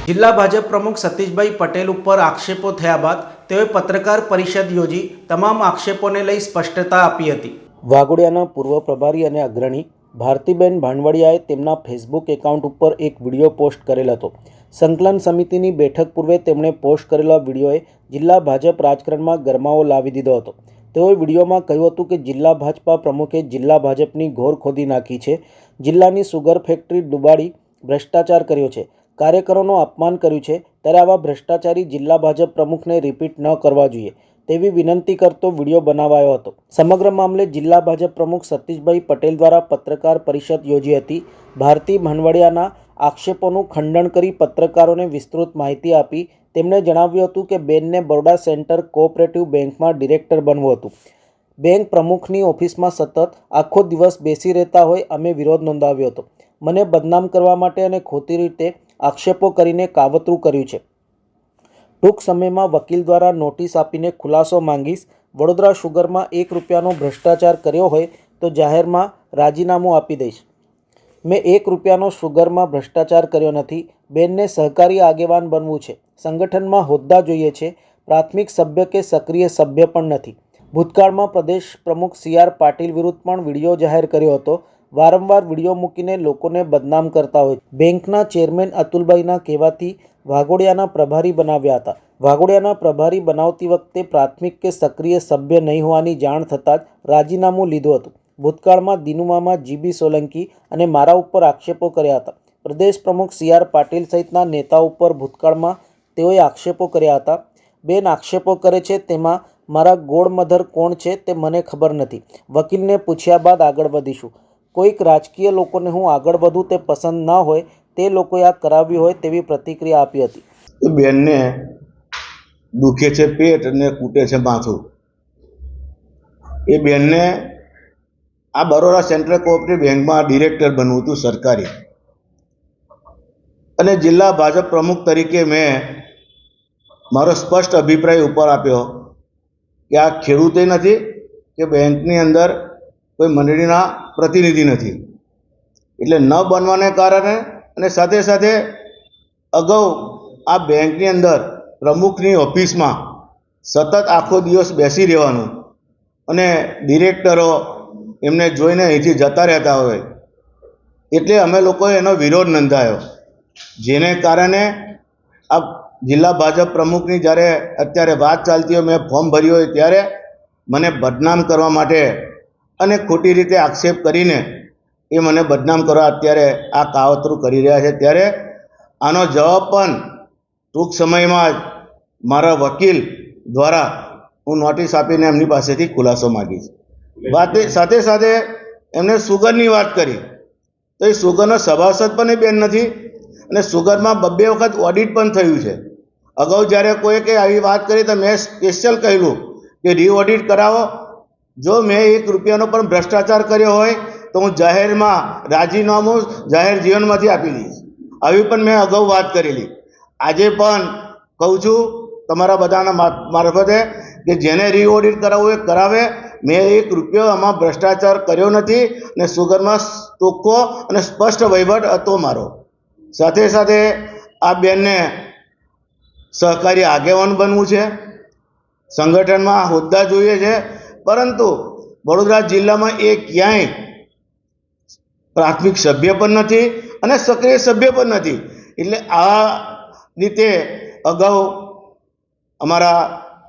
જિલ્લા ભાજપ પ્રમુખ સતીશભાઈ પટેલ ઉપર આક્ષેપો થયા બાદ તેઓએ પત્રકાર પરિષદ યોજી તમામ આક્ષેપોને લઈ સ્પષ્ટતા આપી હતી। વાઘોડિયાના પૂર્વ પ્રભારી અને અગ્રણી ભારતીબેન ભાંડવડિયાએ તેમના ફેસબુક એકાઉન્ટ ઉપર એક વિડીયો પોસ્ટ કરેલ હતો। સંકલન સમિતિની બેઠક પૂર્વે તેમણે પોસ્ટ કરેલા વિડીયોએ જિલ્લા ભાજપ રાજકારણમાં ગરમાવો લાવી દીધો હતો। તેઓએ વિડીયોમાં કહ્યું હતું કે જિલ્લા ભાજપા પ્રમુખે જિલ્લા ભાજપની ઘોર ખોદી નાખી છે, જિલ્લાની સુગર ફેક્ટરી ડૂબાડી ભ્રષ્ટાચાર કર્યો છે, કાર્યકરોનું અપમાન કર્યું છે, ત્યારે આવા ભ્રષ્ટાચારી જિલ્લા ભાજપ પ્રમુખને રિપીટ ન કરવા જોઈએ તેવી વિનંતી કરતો વિડીયો બનાવાયો હતો। સમગ્ર મામલે જિલ્લા ભાજપ પ્રમુખ સતીશભાઈ પટેલ દ્વારા પત્રકાર પરિષદ યોજી હતી। ભારતી ભાંડવડિયાના આક્ષેપોનું ખંડન કરી પત્રકારોને વિસ્તૃત માહિતી આપી તેમણે જણાવ્યું હતું કે બેનને બરોડા સેન્ટર કોઓપરેટિવ બેંકમાં ડિરેક્ટર બનવું હતું। બેંક પ્રમુખની ઓફિસમાં સતત આખો દિવસ બેસી રહેતા હોય અમે વિરોધ નોંધાવ્યો હતો। મને બદનામ કરવા માટે અને ખોટી રીતે આક્ષેપો કરીને કાવતરું કર્યું છે। ટૂંક સમયમાં વકીલ દ્વારા નોટિસ આપીને ખુલાસો માંગીશ। વડોદરા શુગરમાં ₹1નો ભ્રષ્ટાચાર કર્યો હોય તો જાહેરમાં રાજીનામું આપી દઈશ। મેં ₹1નો શુગરમાં ભ્રષ્ટાચાર કર્યો નથી। બેનને સહકારી આગેવાન બનવું છે, સંગઠનમાં હોદ્દા જોઈએ છે, પ્રાથમિક સભ્ય કે સક્રિય સભ્ય પણ નથી। ભૂતકાળમાં પ્રદેશ પ્રમુખ CR પાટીલ વિરુદ્ધ પણ વિડીયો જાહેર કર્યો હતો। વારંવાર વિડીયો મૂકીને લોકોને બદનામ કરતા હોય। બેંકના ચેરમેન અતુલભાઈના કહેવાથી વાઘોડિયાના પ્રભારી બનાવ્યા હતા। વાઘોડિયાના પ્રભારી બનાવતી વખતે પ્રાથમિક કે સક્રિય સભ્ય નહીં હોવાની જાણ થતાં જ રાજીનામું લીધું હતું। ભૂતકાળમાં દિનુમામા GB સોલંકી અને મારા ઉપર આક્ષેપો કર્યા હતા। પ્રદેશ પ્રમુખ CR પાટીલ સહિતના નેતાઓ ઉપર ભૂતકાળમાં તેઓએ આક્ષેપો કર્યા હતા। બેન આક્ષેપો કરે છે તેમાં મારા ગોળમધર કોણ છે તે મને ખબર નથી। વકીલને પૂછ્યા બાદ આગળ વધીશું। કોઈક રાજકીય લોકોને હું આગળ વધું તે પસંદ ન હોય તે લોકોએ આ કરાવ્યું હોય તેવી પ્રતિક્રિયા આપી હતી। બેનને દુખે છે પેટ અને કૂટે છે માથું। એ બેનને આ બરોડા સેન્ટ્રલ કોઓપરેટિવ બેંકમાં ડિરેક્ટર બનવું હતું સરકારી, અને જિલ્લા ભાજપ પ્રમુખ તરીકે મેં મારો સ્પષ્ટ અભિપ્રાય ઉપર આપ્યો કે આ ખેડૂતે નથી કે બેંકની અંદર કોઈ મંડળીના પ્રતિનિધિ નથી, એટલે ન બનવાને કારણે અને સાથે સાથે અગાઉ આ બેંકની અંદર પ્રમુખની ઓફિસમાં સતત આખો દિવસ બેસી રહેવાનું અને ડિરેક્ટરો એમને જોઈને અહીંથી જતા રહેતા હોય, એટલે અમે લોકોએ એનો વિરોધ નોંધાયો, જેને કારણે આ જિલ્લા ભાજપ પ્રમુખની જ્યારે અત્યારે વાત ચાલતી હોય, મેં ફોર્મ ભર્યું હોય ત્યારે મને બદનામ કરવા માટે અને ખોટી રીતે આક્ષેપ કરીને એ મને બદનામ કરવા અત્યારે આ કાવતરું કરી રહ્યા છે। ત્યારે આનો જવાબ પણ ટૂંક સમયમાં જ મારા વકીલ દ્વારા હું નોટિસ આપીને એમની પાસેથી ખુલાસો માગીશ। સાથે સાથે એમને સુગરની વાત કરી તો એ સુગરનો સભાસદ પણ એ બેન નથી, અને સુગરમાં 2 વખત ઓડિટ પણ થયું છે। અગાઉ જ્યારે કોઈ કે આવી વાત કરી તો મેં સ્પેશિયલ કહેલું કે રીઓડિટ કરાવો। જો મેં ₹1નો પણ ભ્રષ્ટાચાર કર્યો હોય તો હું જાહેરમાં રાજીનામું જાહેર જીવનમાંથી આપી દઈશ। આવી પણ મેં અગાઉ વાત કરેલી। આજે પણ કહું છું તમારા બધાના મારફતે કે જેને રીઓડિટ કરાવવું એ કરાવે। મેં ₹1 આમાં ભ્રષ્ટાચાર કર્યો નથી, અને સુગરમાં ચોખ્ખો અને સ્પષ્ટ વહીવટ હતો મારો। સાથે સાથે આ બેનને સહકારી આગેવાન બનવું છે, સંગઠનમાં હોદ્દા જોઈએ છે, પરંતુ વડોદરા જિલ્લામાં એ ક્યાંય પ્રાથમિક સભ્ય પણ નથી અને સક્રિય સભ્ય પણ નથી। એટલે આ રીતે અગાઉ અમારા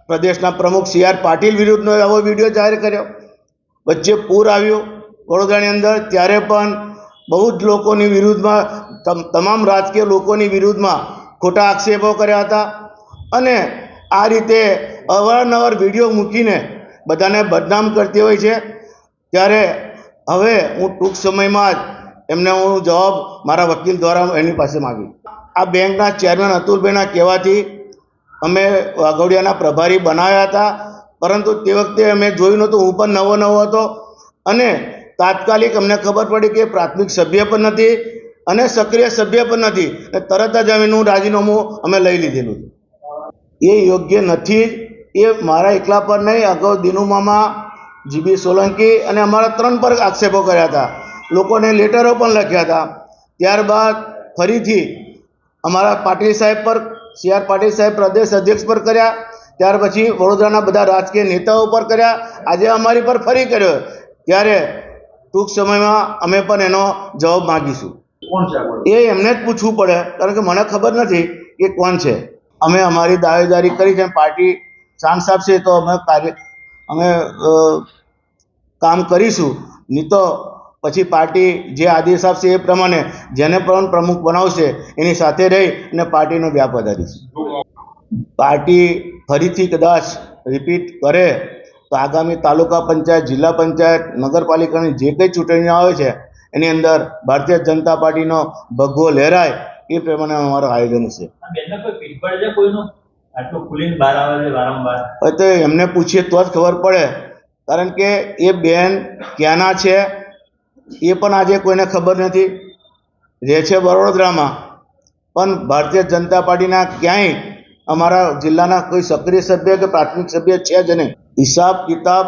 પ્રદેશના પ્રમુખ CR પાટીલ વિરુદ્ધનો આવો વિડીયો જાહેર કર્યો। વચ્ચે પૂર આવ્યું વડોદરાની અંદર, ત્યારે પણ બહુ જ લોકોની વિરુદ્ધમાં, તમામ રાજકીય લોકોની વિરુદ્ધમાં ખોટા આક્ષેપો કર્યા હતા, અને આ રીતે અવારનવાર વિડીયો મૂકીને બધાને બદનામ કરતી હોય છે। ત્યારે હવે હું ટૂંક સમયમાં જ એમને હું જવાબ મારા વકીલ દ્વારા એની પાસે માગીશ। આ બેંકના ચેરમેન અતુલભાઈના કહેવાથી અમે વાઘોડિયાના પ્રભારી બનાવ્યા હતા, પરંતુ તે વખતે અમે જોયું નહોતું, હું પણ નવો હતો, અને તાત્કાલિક અમને ખબર પડી કે પ્રાથમિક સભ્ય પણ નથી અને સક્રિય સભ્ય પણ નથી, અને તરત જ એનું રાજીનામું અમે લઈ લીધેલું। એ યોગ્ય નથી। એ મારા એકલા પર નહીં, અગાઉ દિનુમામા, GB સોલંકી અને અમારા 3 પર આક્ષેપો કર્યા હતા, લોકોને લેટરો પણ લખ્યા હતા। ત્યારબાદ ફરીથી અમારા પાટીલ સાહેબ પર સી.આર. પાટીલ સાહેબ પ્રદેશ અધ્યક્ષ પર કર્યા, ત્યાર પછી વડોદરાના બધા રાજકીય નેતાઓ પર કર્યા, આજે અમારી પર ફરી કર્યો. ત્યારે ટૂંક સમયમાં અમે પણ એનો જવાબ માગીશું. એ એમને જ પૂછવું પડે, કારણ કે મને ખબર નથી કે કોણ છે. અમે અમારી દાવેદારી કરી છે, પાર્ટી ચાન્સ આપશે તો અમે કામ કરીશું, નહીં તો પછી પાર્ટી જે આદેશ આપશે એ પ્રમાણે જેને પણ પ્રમુખ બનાવશે એની સાથે રહી અને પાર્ટીનો વ્યાપ વધારીશું. પાર્ટી ફરીથી કદાચ રિપીટ કરે તો આગામી તાલુકા પંચાયત, જિલ્લા પંચાયત, નગરપાલિકાની જે કંઈ ચૂંટણીઓ આવે છે એની અંદર ભારતીય જનતા પાર્ટીનો ભગવો લહેરાય એ પ્રમાણે અમારું આયોજન છે. હવે તો એમને પૂછીએ તો જ ખબર પડે, કારણ કે એ બેન ક્યાંના છે એ પણ આજે કોઈને ખબર નથી. રહે છે વડોદરામાં, પણ ભારતીય જનતા પાર્ટીના ક્યાંય અમારા જિલ્લાના કોઈ સક્રિય સભ્ય કે પ્રાથમિક સભ્ય છે જ નહીં. હિસાબ કિતાબ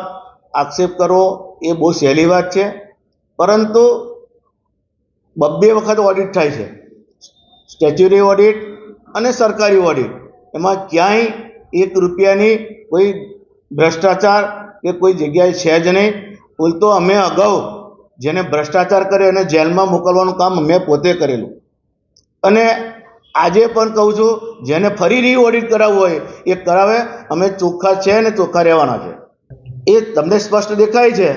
આક્ષેપ કરવો એ બહુ સહેલી વાત છે, પરંતુ 2 વખત ઓડિટ થાય છે, સ્ટેચ્યુટરી ઓડિટ અને સરકારી ઓડિટ. એમાં ક્યાંય 1 રૂપિયાની કોઈ ભ્રષ્ટાચાર કે કોઈ જગ્યાએ છે જ નહીં. ઉલટો અમે અગાઉ જેને ભ્રષ્ટાચાર કર્યો એને જેલમાં મોકલવાનું કામ મેં પોતે કરેલું. અને આજે પણ કહું છું, જેને ફરી રી ઓડિટ કરાવવું હોય એ કરાવે. અમે ચોખ્ખા છે અને ચોખ્ખા રહેવાના છે. એ તમને સ્પષ્ટ દેખાય છે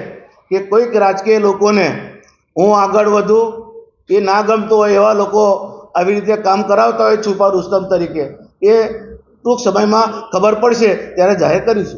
કે કોઈક રાજકીય લોકોને હું આગળ વધું એ ના ગમતું હોય એવા લોકો આવી રીતે કામ કરાવતા હોય છુપા રુસ્તમ તરીકે. એ ટૂંક સમયમાં ખબર પડશે ત્યારે જાહેર કરીશું.